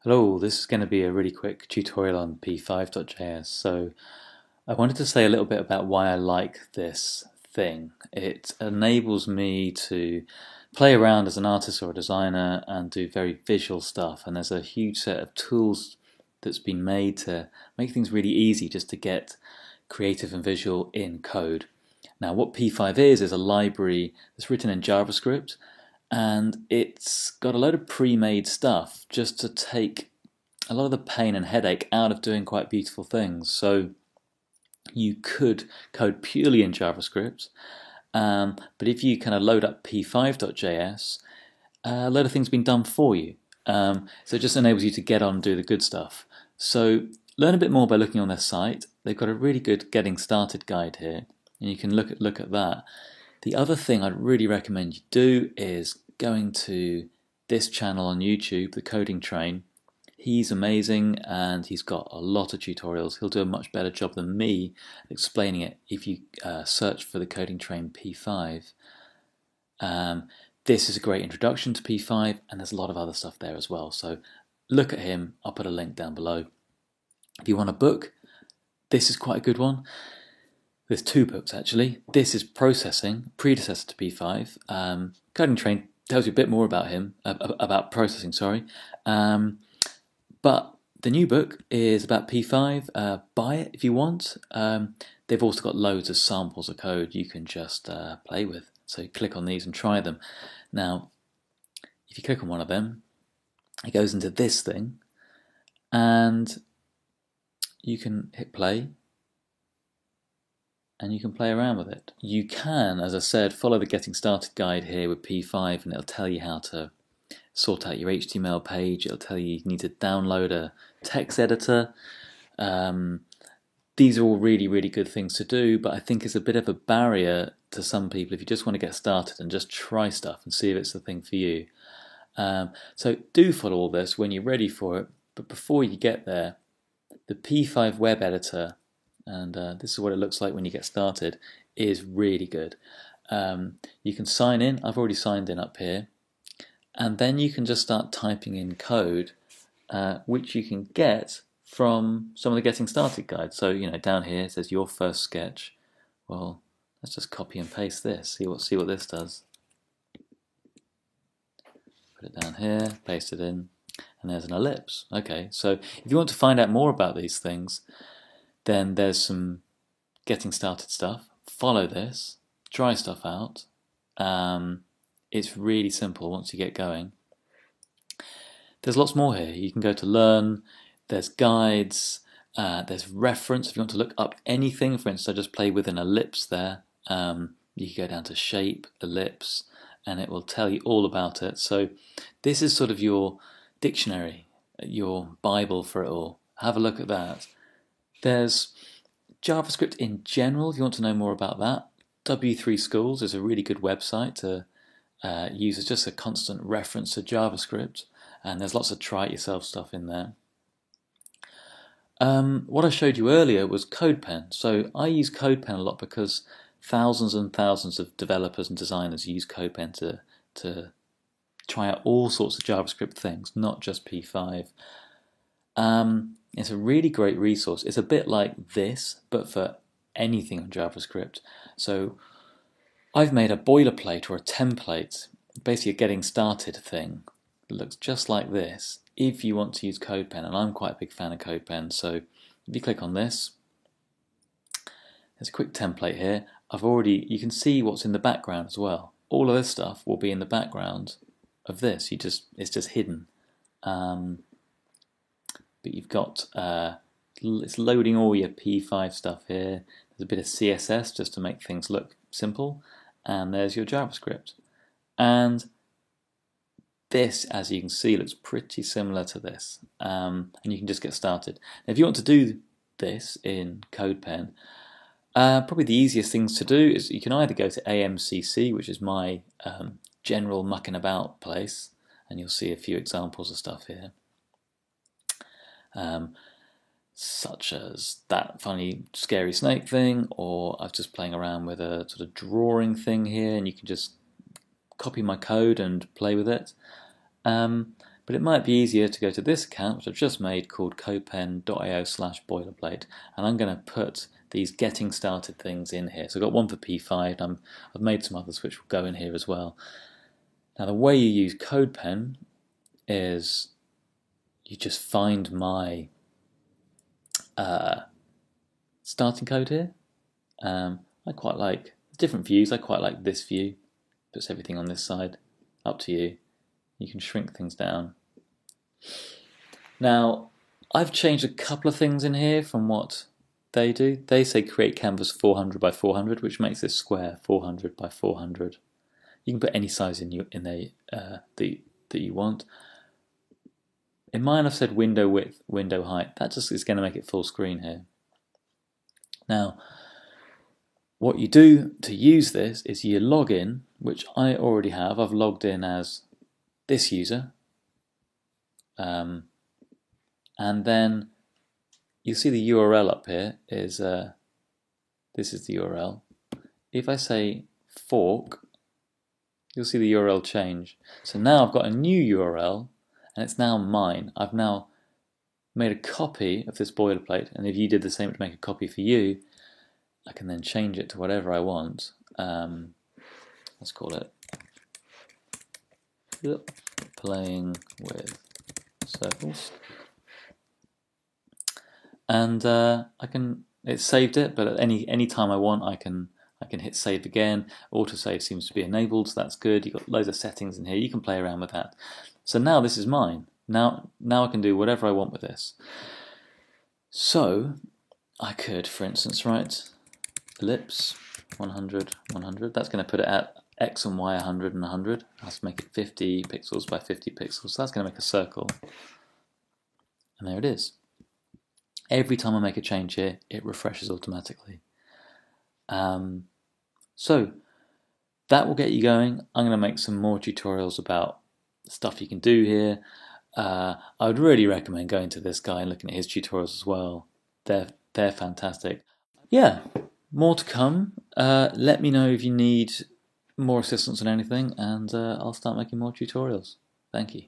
Hello, this is going to be a really quick tutorial on p5.js. So I wanted to say a little bit about why I like this thing. It enables me to play around as an artist or a designer and do very visual stuff. And there's a huge set of tools that's been made to make things really easy just to get creative and visual in code. Now, what P5 is a library that's written in JavaScript, and it's got a load of pre-made stuff just to take a lot of the pain and headache out of doing quite beautiful things. So you could code purely in JavaScript, but if you kind of load up p5.js, a load of things have been done for you. So it just enables you to get on and do the good stuff. So learn a bit more by looking on their site. They've got a really good getting started guide here, and you can look at that. The other thing I'd really recommend you do is going to this channel on YouTube, The Coding Train. He's amazing and he's got a lot of tutorials. He'll do a much better job than me explaining it if you search for The Coding Train P5. This is a great introduction to P5, and there's a lot of other stuff there as well. So look at him. I'll put a link down below. If you want a book, this is quite a good one. There's two books actually. This is Processing, predecessor to P5. Coding Train tells you a bit more about him, about processing, sorry. But the new book is about P5. Buy it if you want. They've also got loads of samples of code you can just play with. So click on these and try them. Now, if you click on one of them, it goes into this thing, and you can hit play, and you can play around with it. You can, as I said, follow the Getting Started guide here with P5, and it'll tell you how to sort out your HTML page. It'll tell you need to download a text editor. These are all really, really good things to do, but I think it's a bit of a barrier to some people if you just want to get started and just try stuff and see if it's the thing for you. So do follow all this when you're ready for it, but before you get there, the P5 web editor, and this is what it looks like when you get started, is really good. You can sign in. I've already signed in up here. And then you can just start typing in code, which you can get from some of the Getting Started guides. So, down here it says your first sketch. Well, let's just copy and paste this. See what this does. Put it down here, paste it in, and there's an ellipse. Okay, so if you want to find out more about these things, then there's some Getting Started stuff. Follow this, try stuff out. It's really simple once you get going. There's lots more here. You can go to learn, there's guides, there's reference. If you want to look up anything, for instance, I just play with an ellipse there. You can go down to shape, ellipse, and it will tell you all about it. So this is sort of your dictionary, your Bible for it all. Have a look at that. There's JavaScript in general, if you want to know more about that. W3 Schools is a really good website to use as just a constant reference to JavaScript, and there's lots of try-it-yourself stuff in there. What I showed you earlier was CodePen. So I use CodePen a lot because thousands and thousands of developers and designers use CodePen to try out all sorts of JavaScript things, not just P5. It's a really great resource. It's a bit like this, but for anything on JavaScript. So I've made a boilerplate or a template, basically a getting started thing that looks just like this if you want to use CodePen, and I'm quite a big fan of CodePen. So if you click on this, there's a quick template here. You can see what's in the background as well. All of this stuff will be in the background of this. It's just hidden. But you've got, it's loading all your P5 stuff here. There's a bit of CSS just to make things look simple. And there's your JavaScript. And this, as you can see, looks pretty similar to this. And you can just get started. Now, if you want to do this in CodePen, probably the easiest things to do is you can either go to AMCC, which is my general mucking about place, and you'll see a few examples of stuff here. Such as that funny scary snake thing, or I was just playing around with a sort of drawing thing here, and you can just copy my code and play with it. But it might be easier to go to this account, which I've just made, called codepen.io/boilerplate, and I'm going to put these getting started things in here. So I've got one for P5, and I've made some others which will go in here as well. Now the way you use CodePen is you just find my starting code here. I quite like different views. I quite like this view. Puts everything on this side. Up to you. You can shrink things down. Now, I've changed a couple of things in here from what they do. They say create canvas 400 by 400, which makes this square 400 by 400. You can put any size in there that you want. In mine, I've said window width, window height. That just is going to make it full screen here. Now, what you do to use this is you log in, which I already have. I've logged in as this user. And then you see the URL up here is, this is the URL. If I say fork, you'll see the URL change. So now I've got a new URL, and it's now mine. I've now made a copy of this boilerplate, and if you did the same to make a copy for you, I can then change it to whatever I want. Let's call it playing with circles. And it's saved it, but at any time I want, I can hit save again. Autosave seems to be enabled, so that's good. You've got loads of settings in here. You can play around with that. So now this is mine. Now I can do whatever I want with this. So I could, for instance, write ellipse 100, 100. That's going to put it at X and Y 100 and 100. I have to make it 50 pixels by 50 pixels. So that's going to make a circle. And there it is. Every time I make a change here, it refreshes automatically. So that will get you going. I'm going to make some more tutorials about stuff you can do here. I would really recommend going to this guy and looking at his tutorials as well. They're fantastic. Yeah, more to come. Let me know if you need more assistance on anything, and I'll start making more tutorials. Thank you.